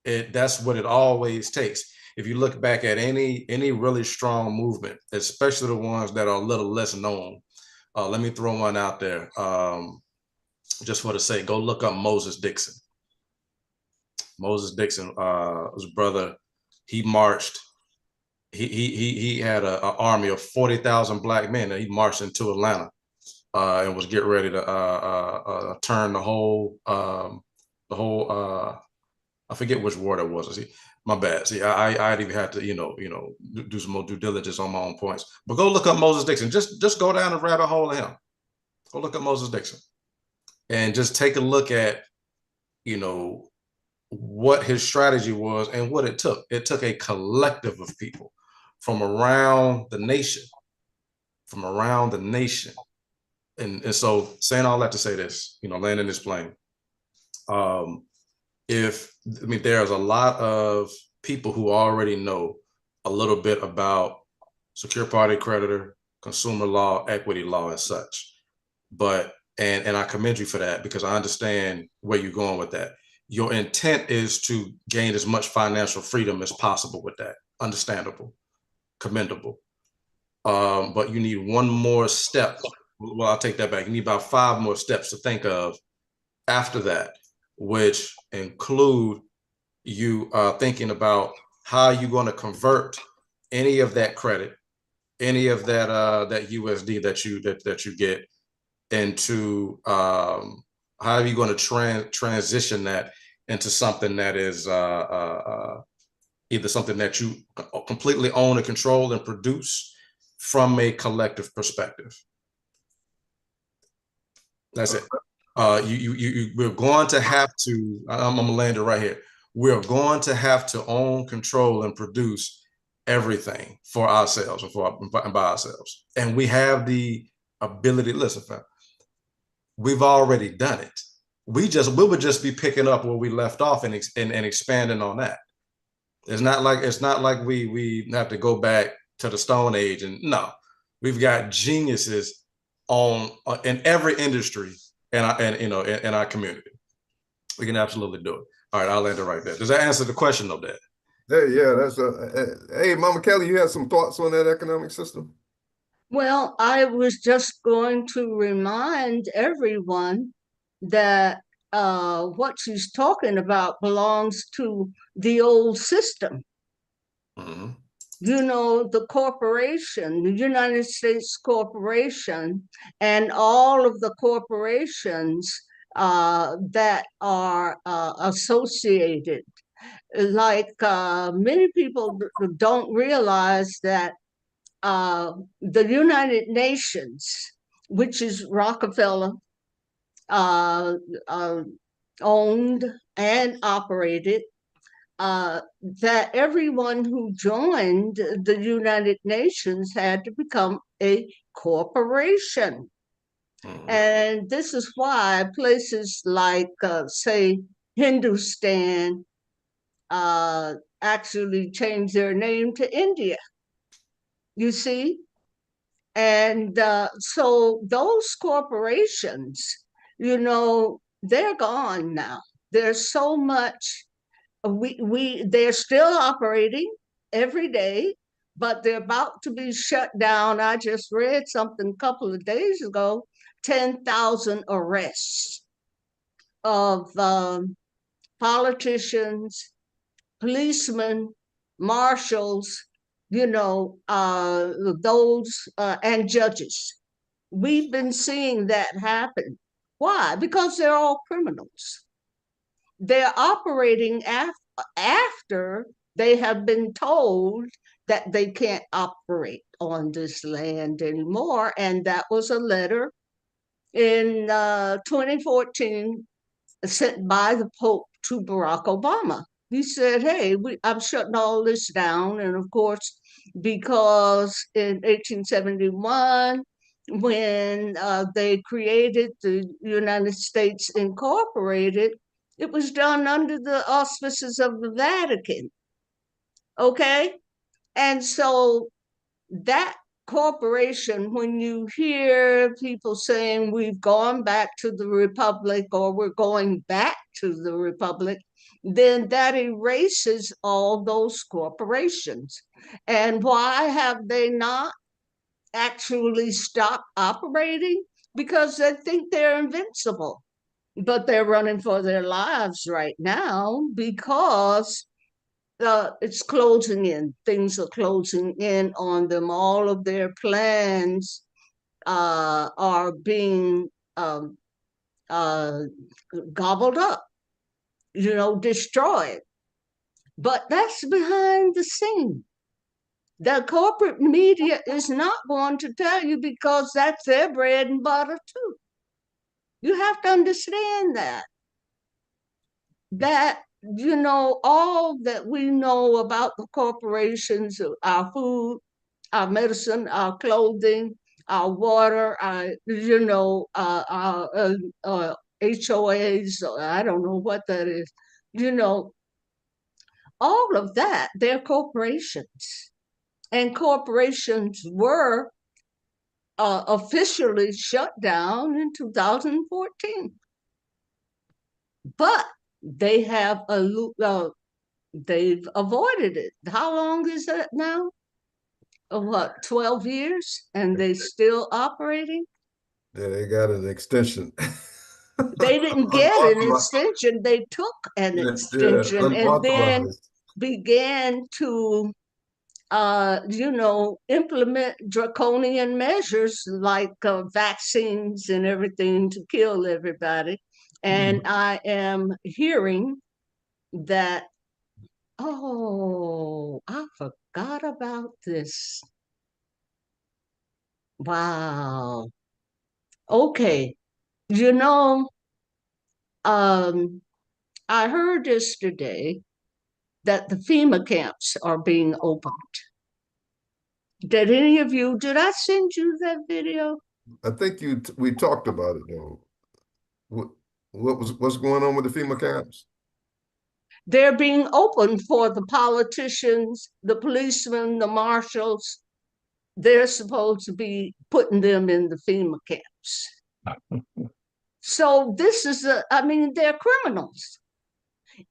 That's what it always takes. If you look back at any really strong movement, especially the ones that are a little less known, let me throw one out there. Just for the sake, go look up Moses Dixon. Moses Dixon, his brother, he marched. He had an army of 40,000 black men that he marched into Atlanta and was getting ready to turn the whole I forget which war that was. See, my bad. See, I'd even had to do some more due diligence on my own points. But go look up Moses Dixon. Just go down the rabbit hole of him. Go look up Moses Dixon and just take a look at what his strategy was and what it took. It took a collective of people from around the nation, And so saying all that to say this, landing this plane. There's a lot of people who already know a little bit about secure party creditor, consumer law, equity law, and such. But and I commend you for that, because I understand where you're going with that. Your intent is to gain as much financial freedom as possible with that. Understandable, commendable. But you need one more step. Well, I'll take that back. You need about 5 more steps to think of after that, which include you thinking about how you're going to convert any of that credit, any of that that USD that you get into how are you going to transition that into something that is either something that you completely own and control and produce from a collective perspective. That's it. We're going to have to, I'm gonna land it right here. We're going to have to own, control, and produce everything for ourselves and by ourselves. And we have the ability, listen, fam, we've already done it. We would just be picking up where we left off and expanding on that. It's not like we have to go back to the Stone Age. And no, we've got geniuses in every industry in our community. We can absolutely do it. All right, I'll end it right there. Does that answer the question, though, Dad? Yeah, that's hey, Mama Kelly, you have some thoughts on that economic system? Well, I was just going to remind everyone that what she's talking about belongs to the old system. Mm-hmm. The corporation, the United States corporation, and all of the corporations that are associated. Like many people don't realize that the United Nations, which is Rockefeller owned and operated, that everyone who joined the United Nations had to become a corporation. Mm-hmm. And this is why places like, say, Hindustan actually changed their name to India. You see? And so those corporations, they're gone now. There's so much. They're still operating every day, but they're about to be shut down. I just read something a couple of days ago, 10,000 arrests of politicians, policemen, marshals, those and judges. We've been seeing that happen. Why? Because they're all criminals. They're operating after they have been told that they can't operate on this land anymore. And that was a letter in 2014 sent by the Pope to Barack Obama. He said, hey, I'm shutting all this down. And of course, because in 1871, when they created the United States Incorporated, it was done under the auspices of the Vatican. Okay? And so that corporation, when you hear people saying we've gone back to the Republic or we're going back to the Republic, then that erases all those corporations. And why have they not actually stopped operating? Because they think they're invincible. but they're running for their lives right now because it's closing in. Things are closing in on them. All of their plans are being gobbled up, destroyed. But that's behind the scene. The corporate media is not going to tell you because that's their bread and butter too. You have to understand that all that we know about the corporations, our food, our medicine, our clothing, our water, our HOAs, I don't know what that is, all of that, they're corporations. And corporations were officially shut down in 2014. But they have they've avoided it. How long is that now? What, 12 years? And they still operating? Yeah, they got an extension. They didn't get an Unauthorized. extension. They took an Yeah, extension and then unauthorized. began to implement draconian measures like vaccines and everything to kill everybody. And I am hearing that, oh, I forgot about this. Wow. Okay. I heard yesterday that the FEMA camps are being opened. Did I send you that video? I think we talked about it though. What's going on with the FEMA camps? They're being opened for the politicians, the policemen, the marshals. They're supposed to be putting them in the FEMA camps. So this is they're criminals.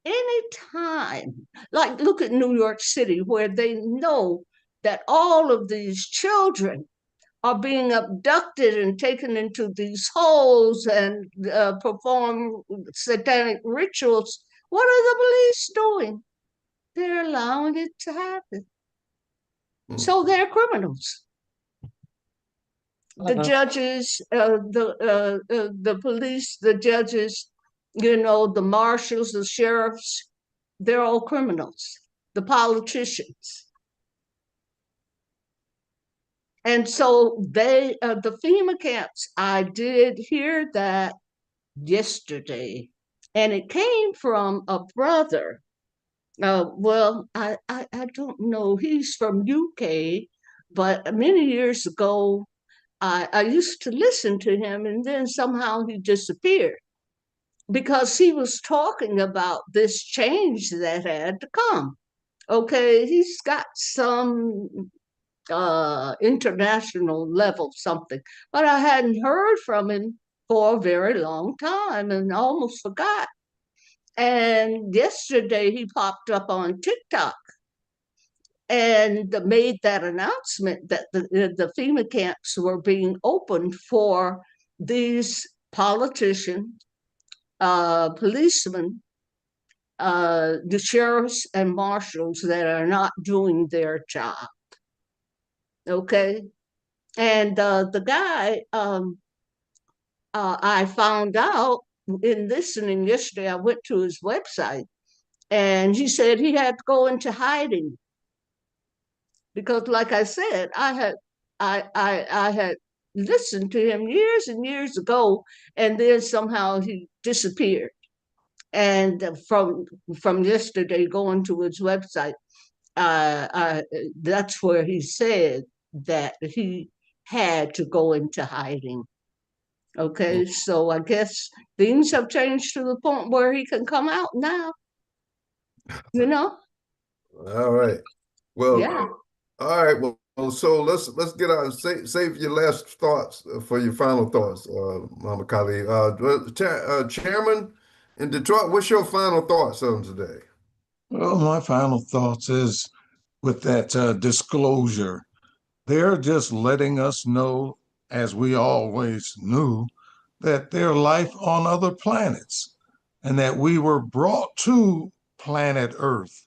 Anytime, like look at New York City, where they know that all of these children are being abducted and taken into these holes and perform satanic rituals. What are the police doing? They're allowing it to happen. So they're criminals. The judges, the police, the judges, the marshals, the sheriffs, they're all criminals. The politicians. And so the FEMA camps, I did hear that yesterday, and it came from a brother. Well, I don't know. He's from UK, but many years ago, I used to listen to him, and then somehow he disappeared because he was talking about this change that had to come. Okay, he's got some international level something, but I hadn't heard from him for a very long time and almost forgot. And yesterday he popped up on TikTok and made that announcement that the FEMA camps were being opened for these politicians, policemen, the sheriffs and marshals that are not doing their job. Okay. And the guy, I found out in listening yesterday, I went to his website and he said he had to go into hiding because, like I said, I had listened to him years and years ago, and then somehow he disappeared. And from yesterday, going to his website, that's where he said that he had to go into hiding. Okay, so I guess things have changed to the point where he can come out now. All right. Well, yeah. All right. Well, so let's get our save your last thoughts for your final thoughts, Mama Kali. Chairman in Detroit, what's your final thoughts on today? Well, my final thoughts is with that disclosure, they're just letting us know, as we always knew, that there's life on other planets and that we were brought to planet Earth,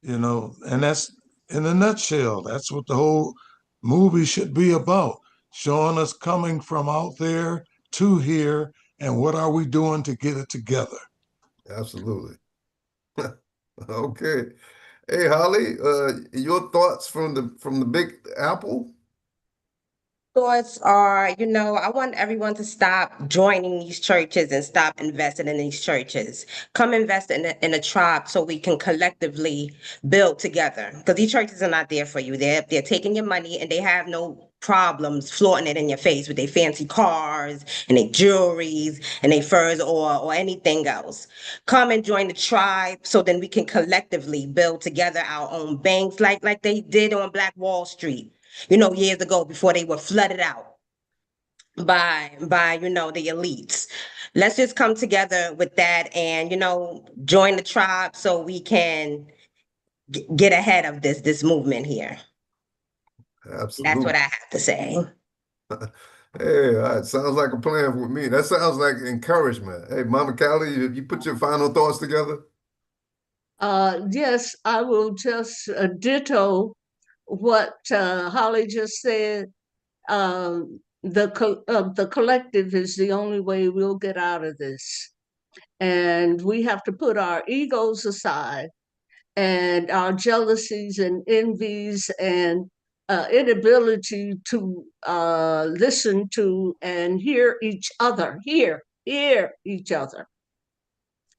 and that's in a nutshell. That's what the whole movie should be about, showing us coming from out there to here and what are we doing to get it together. Absolutely. Okay. Hey, Holly, your thoughts from the Big Apple? Thoughts are, I want everyone to stop joining these churches and stop investing in these churches. Come invest in a tribe so we can collectively build together. Because these churches are not there for you. They're taking your money and they have no problems flaunting it in your face with their fancy cars and their jewelries and their furs or anything else. Come and join the tribe so then we can collectively build together our own banks like they did on Black Wall Street, years ago before they were flooded out by the elites. Let's just come together with that and join the tribe so we can get ahead of this movement here. That's Absolutely. what I have to say. Hey, sounds like a plan with me. That sounds like encouragement. Hey, Mama Callie, you put your final thoughts together? Yes, I will just ditto what Holly just said. The collective is the only way we'll get out of this. And we have to put our egos aside and our jealousies and envies and inability to listen to and hear each other, hear each other.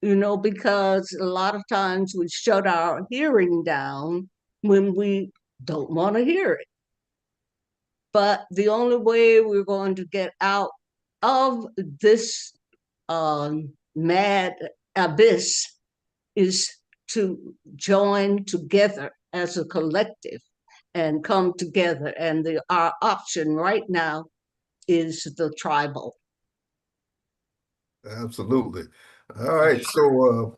Because a lot of times we shut our hearing down when we don't want to hear it. But the only way we're going to get out of this mad abyss is to join together as a collective and come together. And our option right now is the tribal. Absolutely. All right. So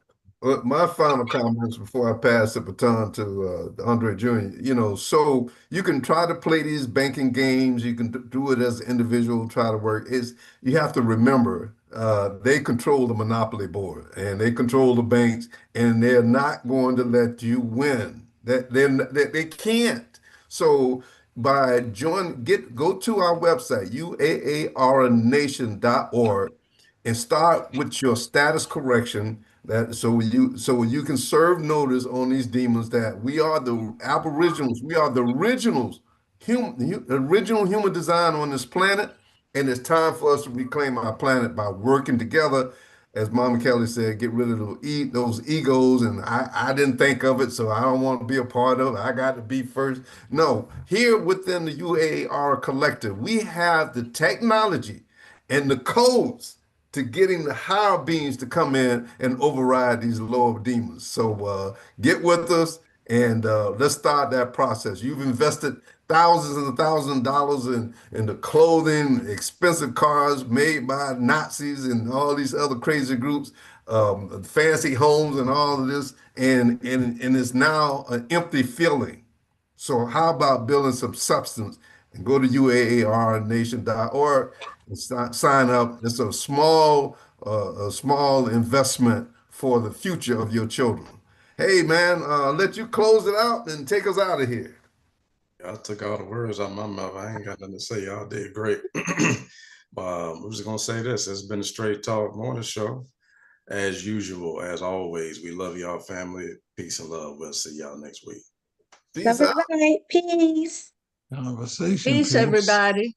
my final comments before I pass the baton to Andre Jr., so you can try to play these banking games. You can do it as an individual, try to work. You have to remember they control the monopoly board and they control the banks, and they're not going to let you win. They can't. So by go to our website, uaarnation.org, and start with your status correction, so you can serve notice on these demons that we are the aboriginals, we are the originals, original human design on this planet, and it's time for us to reclaim our planet by working together. As Mama Kelly said, get rid of those egos, and I didn't think of it, so I don't want to be a part of it. I got to be first. No, here within the UAR collective, we have the technology and the codes to getting the higher beings to come in and override these lower demons. So get with us and let's start that process. You've invested thousands and thousands of dollars in the clothing, expensive cars made by Nazis and all these other crazy groups, fancy homes and all of this, and it's now an empty feeling. So how about building some substance and go to uaarnation.org and sign up. It's a small investment for the future of your children. Hey, man, let you close it out and take us out of here. I took all the words out of my mouth. I ain't got nothing to say. Y'all did great. But I'm just going to say this. It's been a Straight Talk Morning Show. As usual, as always, we love y'all, family. Peace and love. We'll see y'all next week. Peace out. Peace. Conversation. Peace, everybody.